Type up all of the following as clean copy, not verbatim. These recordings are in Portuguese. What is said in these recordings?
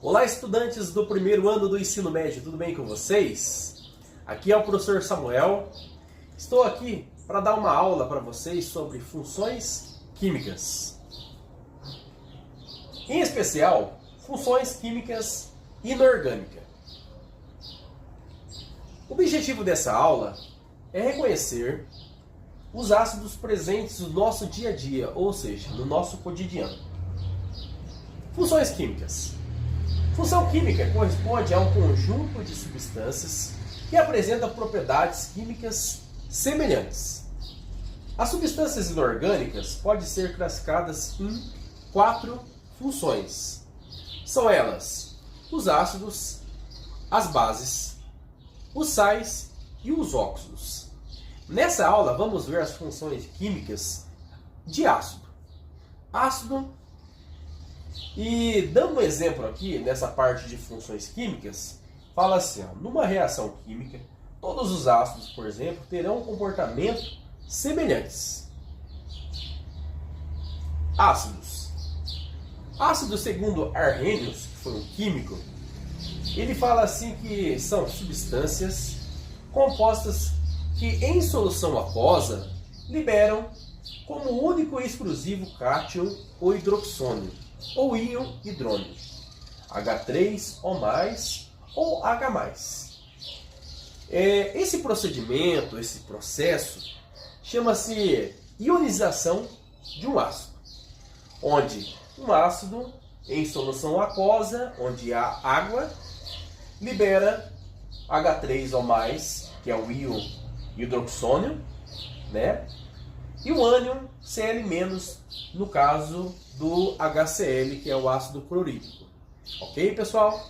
Olá, estudantes do primeiro ano do ensino médio, tudo bem com vocês? Aqui é o professor Samuel. Estou aqui para dar uma aula para vocês sobre funções químicas. Em especial, funções químicas inorgânicas. O objetivo dessa aula é reconhecer os ácidos presentes no nosso dia a dia, ou seja, no nosso cotidiano. Funções químicas. Função química corresponde a um conjunto de substâncias que apresentam propriedades químicas semelhantes. As substâncias inorgânicas podem ser classificadas em 4 funções. São elas os ácidos, as bases, os sais e os óxidos. Nessa aula vamos ver as funções químicas de ácido. Ácido. E dando um exemplo aqui, nessa parte de funções químicas, fala assim, numa reação química, todos os ácidos, por exemplo, terão um comportamento semelhantes. Ácidos. Ácidos, segundo Arrhenius, que foi um químico, ele fala assim que são substâncias compostas que em solução aquosa liberam como único e exclusivo cátion ou hidroxônio, ou íon hidrônio, H3 ou H+. Esse procedimento, esse processo, chama-se ionização de um ácido, onde um ácido em solução aquosa, onde há água, libera H3 ou mais, que é o íon hidroxônio, né? E o ânion Cl-, no caso do HCl, que é o ácido clorídrico. Ok, pessoal?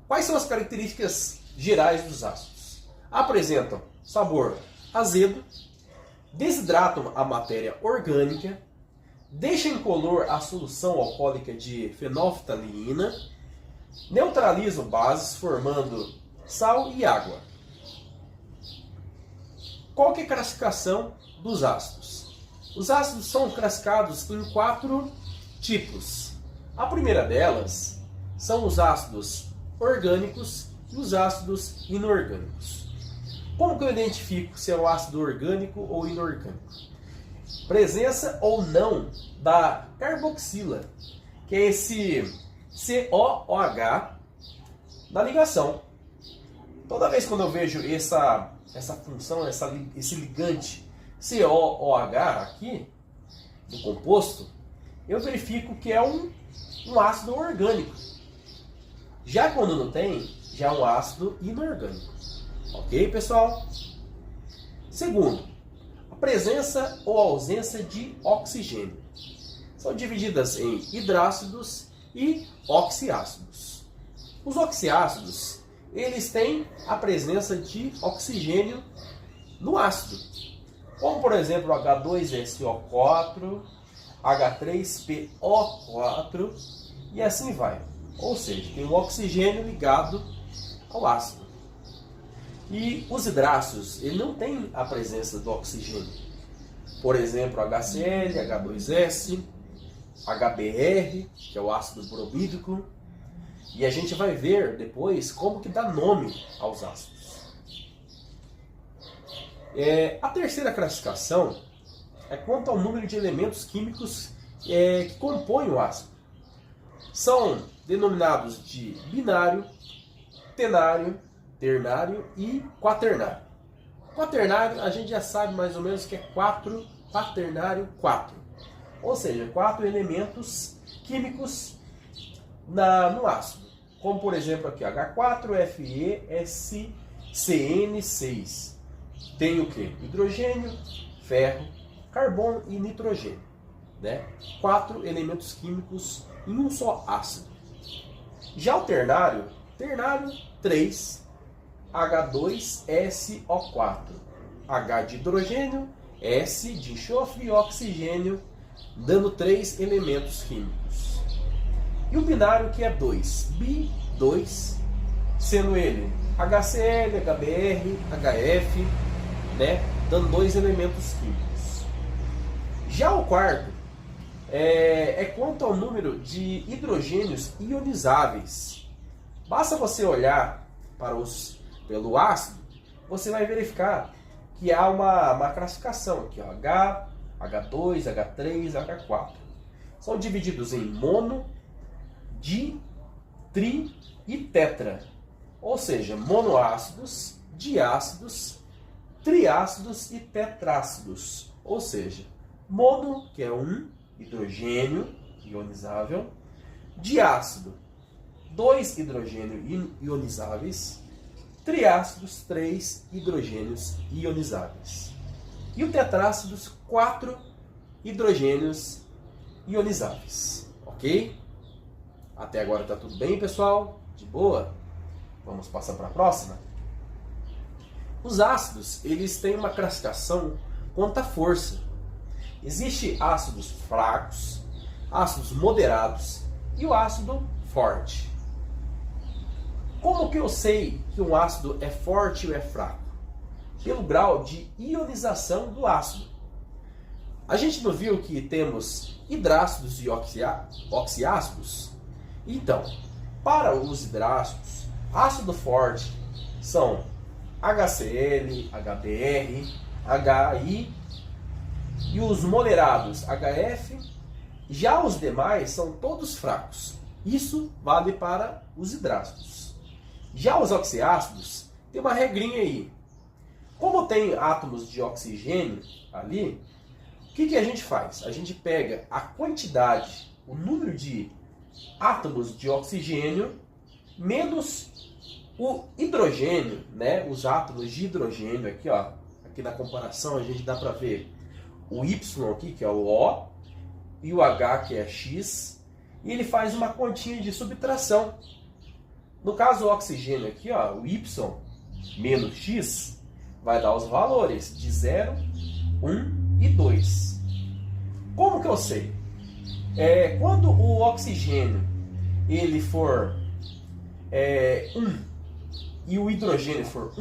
Quais são as características gerais dos ácidos? Apresentam sabor azedo, desidratam a matéria orgânica, deixam incolor a solução alcoólica de fenolftaleína, neutralizam bases formando sal e água. Qual que é a classificação dos ácidos? Os ácidos são classificados em 4 tipos. A primeira delas são os ácidos orgânicos e os ácidos inorgânicos. Como que eu identifico se é um ácido orgânico ou inorgânico? Presença ou não da carboxila, que é esse COOH da ligação. Toda vez quando eu vejo essa função, esse ligante COOH aqui, do composto, eu verifico que é um ácido orgânico. Já quando não tem, já é um ácido inorgânico. Ok, pessoal? Segundo, a presença ou ausência de oxigênio. São divididas em hidrácidos e oxiácidos. Os oxiácidos, eles têm a presença de oxigênio no ácido, como por exemplo H2SO4, H3PO4 e assim vai. Ou seja, tem um oxigênio ligado ao ácido. E os hidrácidos, ele não tem a presença do oxigênio. Por exemplo, HCl, H2S, HBr, que é o ácido bromídrico. E a gente vai ver depois como que dá nome aos ácidos. A terceira classificação é quanto ao número de elementos químicos que compõem o ácido. São denominados de binário, tenário, ternário e quaternário. Quaternário a gente já sabe mais ou menos que é 4, quaternário 4. Ou seja, 4 elementos químicos no ácido. Como por exemplo aqui, H4FeSCN6. Tem o que? Hidrogênio, ferro, carbono e nitrogênio. Né? 4 elementos químicos em um só ácido. Já o ternário 3, H2SO4. H de hidrogênio, S de enxofre e oxigênio, dando 3 elementos químicos. E o binário que é 2, Bi2, sendo ele HCl, HBr, HF, né, dando 2 elementos químicos. Já o quarto é quanto ao número de hidrogênios ionizáveis. Basta você olhar pelo ácido, você vai verificar que há uma classificação aqui, ó, H, H2, H3, H4. São divididos em mono, di, tri e tetra. Ou seja, monoácidos, diácidos, triácidos e tetrácidos. Ou seja, mono, que é um hidrogênio ionizável, diácido, 2 hidrogênios ionizáveis, triácidos, 3 hidrogênios ionizáveis. E o tetrácidos, 4 hidrogênios ionizáveis. Ok? Até agora está tudo bem, pessoal? De boa? Vamos passar para a próxima? Os ácidos, eles têm uma classificação quanto à força. Existem ácidos fracos, ácidos moderados e o ácido forte. Como que eu sei que um ácido é forte ou é fraco? Pelo grau de ionização do ácido. A gente não viu que temos hidrácidos e oxiácidos? Então, para os hidrácidos, ácido forte são HCl, HBr, HI e os moderados HF. Já os demais são todos fracos. Isso vale para os hidrácidos. Já os oxiácidos, tem uma regrinha aí. Como tem átomos de oxigênio ali, o que a gente faz? A gente pega a quantidade, o número de átomos de oxigênio menos o hidrogênio, né? Os átomos de hidrogênio aqui, ó. Aqui na comparação a gente dá para ver o Y aqui, que é o O, e o H, que é X, e ele faz uma continha de subtração. No caso, o oxigênio aqui, ó, o Y menos X, vai dar os valores de 0, 1 e 2. Como que eu sei? Quando o oxigênio ele for 1 e o hidrogênio for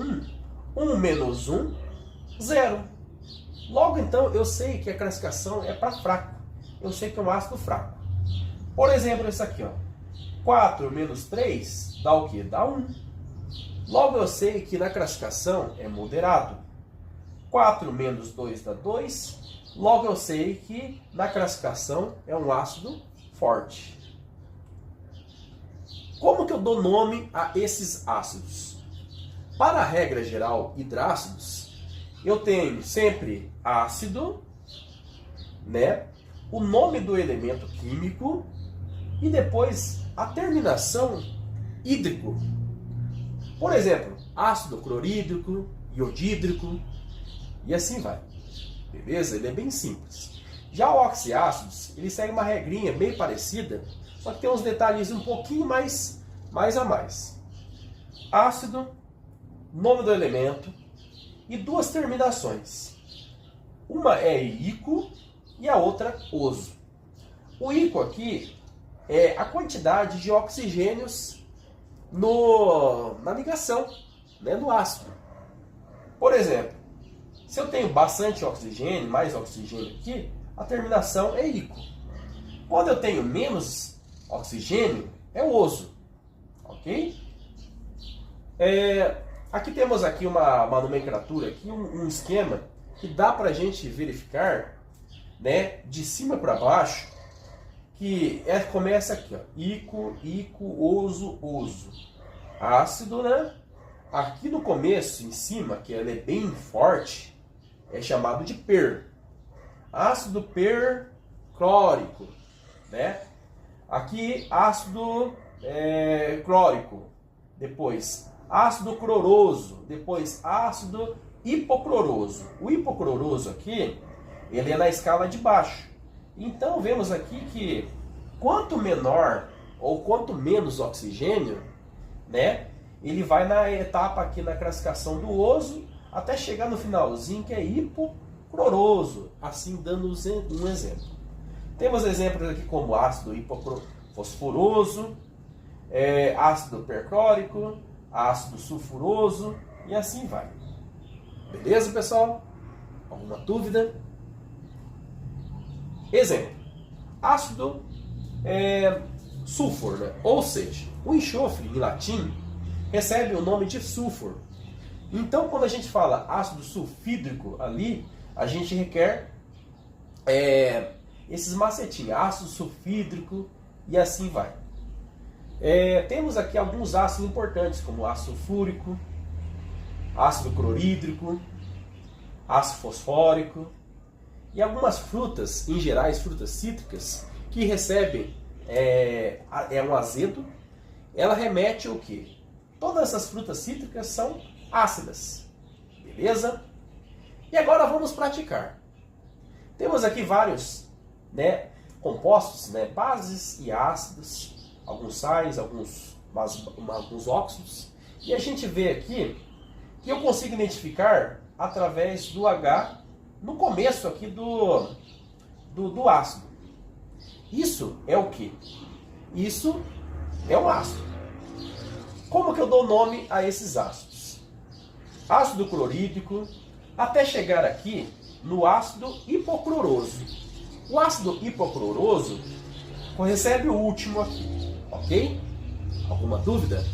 1 menos 1, 0. Logo então eu sei que a classificação é para fraco. Eu sei que é um ácido fraco. Por exemplo, esse aqui, ó. 4 menos 3 dá o quê? Dá 1. Logo eu sei que na classificação é moderado. 4 menos 2 dá 2. Logo eu sei que na classificação é um ácido forte. Como que eu dou nome a esses ácidos? Para a regra geral, hidrácidos, eu tenho sempre ácido, né? O nome do elemento químico e depois a terminação hídrico. Por exemplo, ácido clorídrico, iodídrico e assim vai. Beleza? Ele é bem simples. Já o oxiácidos, ele segue uma regrinha bem parecida, só que tem uns detalhes um pouquinho mais a mais. Ácido, nome do elemento e duas terminações. Uma é ico e a outra oso. O ico aqui é a quantidade de oxigênios na ligação, né, do ácido. Por exemplo, se eu tenho bastante oxigênio, mais oxigênio aqui, a terminação é ico. Quando eu tenho menos oxigênio, é oso. Ok? Aqui temos aqui uma nomenclatura, aqui um esquema que dá para a gente verificar, né, de cima para baixo, que começa aqui, ó, ico, oso, oso. Ácido, né? Aqui no começo, em cima, que ele é bem forte, é chamado de per. Ácido perclórico, né? Aqui, ácido clórico. Depois, ácido cloroso. Depois, ácido hipocloroso. O hipocloroso aqui, ele é na escala de baixo. Então, vemos aqui que quanto menor ou quanto menos oxigênio, né, ele vai na etapa aqui na classificação do oso até chegar no finalzinho que é hipocloroso, assim dando um exemplo. Temos exemplos aqui como ácido hipofosforoso, ácido perclórico, ácido sulfuroso e assim vai. Beleza, pessoal? Alguma dúvida? Exemplo. ácido sulfur, né? Ou seja, o enxofre em latim recebe o nome de sulfur. Então, quando a gente fala ácido sulfídrico ali, a gente requer esses macetinhos, ácido sulfídrico e assim vai. Temos aqui alguns ácidos importantes, como ácido sulfúrico, ácido clorídrico, ácido fosfórico e algumas frutas, em geral frutas cítricas, que recebem um azedo. Ela remete ao quê? Todas essas frutas cítricas são ácidas, beleza? E agora vamos praticar. Temos aqui vários compostos, bases e ácidos, alguns sais, alguns óxidos. E a gente vê aqui que eu consigo identificar através do H no começo aqui do ácido. Isso é o que? Isso é um ácido. Como que eu dou nome a esses ácidos? Ácido clorídrico, até chegar aqui no ácido hipocloroso. O ácido hipocloroso recebe o último aqui, ok? Alguma dúvida?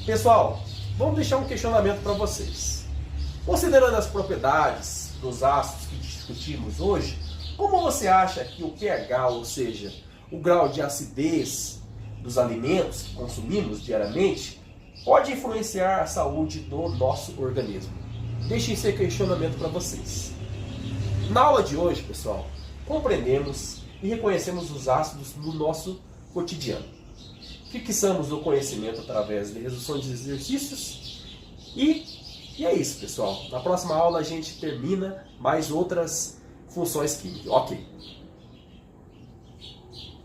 Pessoal, vamos deixar um questionamento para vocês. Considerando as propriedades dos ácidos que discutimos hoje, como você acha que o pH, ou seja, o grau de acidez dos alimentos que consumimos diariamente, pode influenciar a saúde do nosso organismo? Deixe esse questionamento para vocês. Na aula de hoje, pessoal, compreendemos e reconhecemos os ácidos no nosso cotidiano. Fixamos o conhecimento através de resolução de exercícios e é isso, pessoal. Na próxima aula a gente termina mais outras funções químicas. Ok.